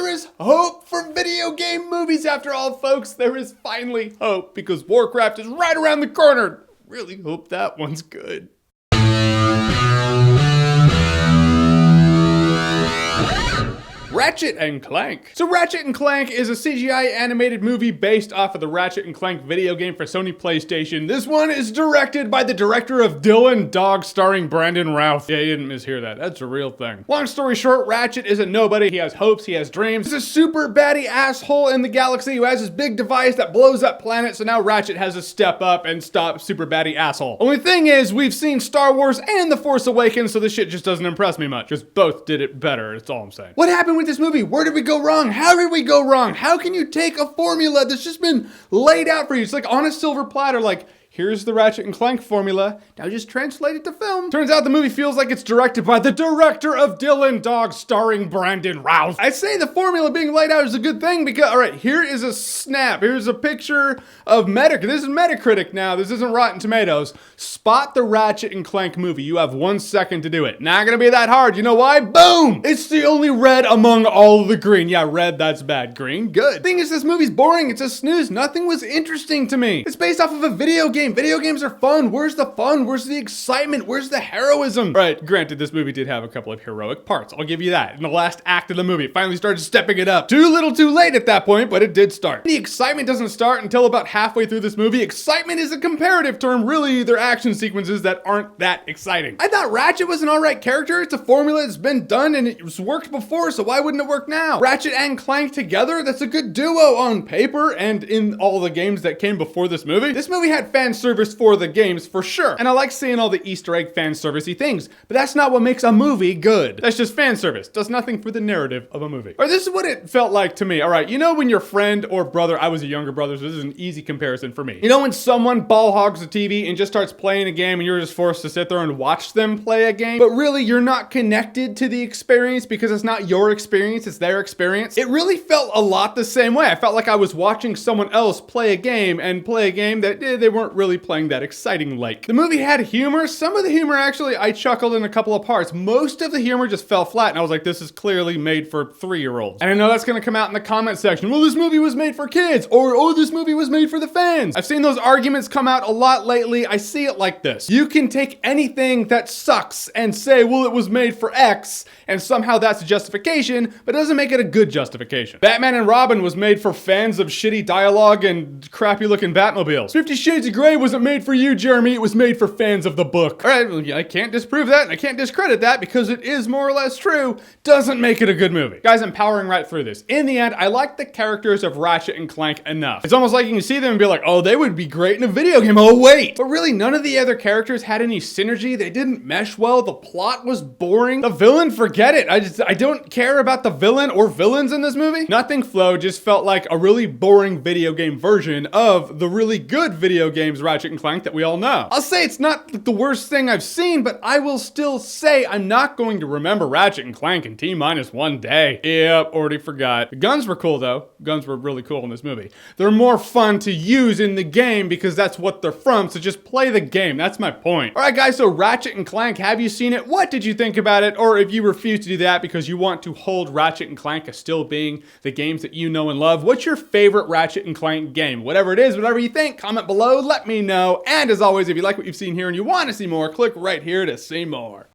there is hope for video game movies after all, folks. There is finally hope because Warcraft is right around the corner. Really hope that one's good. Ratchet and Clank. So Ratchet and Clank is a CGI animated movie based off of the Ratchet and Clank video game for Sony PlayStation. This one is directed by the director of Dylan Dog starring Brandon Routh. Yeah, you didn't mishear that. That's a real thing. Long story short, Ratchet is a nobody. He has hopes, he has dreams. He's a super baddie asshole in the galaxy who has this big device that blows up planets, so now Ratchet has to step up and stop super baddie asshole. Only thing is, we've seen Star Wars and The Force Awakens, so this shit just doesn't impress me much, because both did it better, that's all I'm saying. What happened with this movie? Where did we go wrong? How did we go wrong? How can you take a formula that's just been laid out for you? It's like on a silver platter, like, here's the Ratchet and Clank formula, now just translate it to film. Turns out the movie feels like it's directed by the director of Dylan Dog starring Brandon Routh. I say the formula being laid out is a good thing because, all right, here is a snap. Here's a picture of Metacritic. This is Metacritic now. This isn't Rotten Tomatoes. Spot the Ratchet and Clank movie. You have 1 second to do it. Not gonna be that hard. You know why? Boom! It's the only red among all the green. Yeah, red, that's bad. Green, good. Thing is, this movie's boring. It's a snooze. Nothing was interesting to me. It's based off of a video game. Video games are fun. Where's the fun? Where's the excitement? Where's the heroism? Right, granted, this movie did have a couple of heroic parts. I'll give you that. In the last act of the movie, it finally started stepping it up. Too little too late at that point, but it did start. The excitement doesn't start until about halfway through this movie. Excitement is a comparative term. Really, they're action sequences that aren't that exciting. I thought Ratchet was an alright character. It's a formula that's been done and it's worked before, so why wouldn't it work now? Ratchet and Clank together, that's a good duo on paper and in all the games that came before this movie. This movie had fan service for the games for sure. And I like seeing all the Easter egg fan servicey things, but that's not what makes a movie good. That's just fan service. Does nothing for the narrative of a movie. Or this is what it felt like to me. All right, you know when your friend or brother, I was a younger brother, so this is an easy comparison for me. You know when someone ball hogs the TV and just starts playing a game and you're just forced to sit there and watch them play a game, but really you're not connected to the experience because it's not your experience, it's their experience. It really felt a lot the same way. I felt like I was watching someone else play a game that they weren't really playing that exciting like. The movie had humor. Some of the humor actually, I chuckled in a couple of parts. Most of the humor just fell flat and I was like, this is clearly made for 3-year-olds. And I know that's gonna come out in the comment section. Well, this movie was made for kids, or oh, this movie was made for the fans. I've seen those arguments come out a lot lately. I see it like this. You can take anything that sucks and say, well, it was made for X, and somehow that's a justification, but it doesn't make it a good justification. Batman and Robin was made for fans of shitty dialogue and crappy looking Batmobiles. 50 Shades of Grey wasn't made for you, Jeremy. It was made for fans of the book. All right, well, I can't disprove that and I can't discredit that because it is more or less true. Doesn't make it a good movie. Guys, I'm powering right through this. In the end, I like the characters of Ratchet and Clank enough. It's almost like you can see them and be like, oh, they would be great in a video game. Oh, wait. But really, none of the other characters had any synergy. They didn't mesh well. The plot was boring. The villain, forget it. I don't care about the villain or villains in this movie. Nothing flowed, just felt like a really boring video game version of the really good video games Ratchet and Clank that we all know. I'll say it's not the worst thing I've seen, but I will still say I'm not going to remember Ratchet and Clank in T-1 day. Yep, already forgot. The guns were cool though. Guns were really cool in this movie. They're more fun to use in the game because that's what they're from, so just play the game. That's my point. All right, guys, so Ratchet and Clank, have you seen it? What did you think about it? Or if you refuse to do that because you want to hold Ratchet and Clank as still being the games that you know and love, what's your favorite Ratchet and Clank game? Whatever it is, whatever you think, comment below, let me know. And as always, if you like what you've seen here and you want to see more, click right here to see more.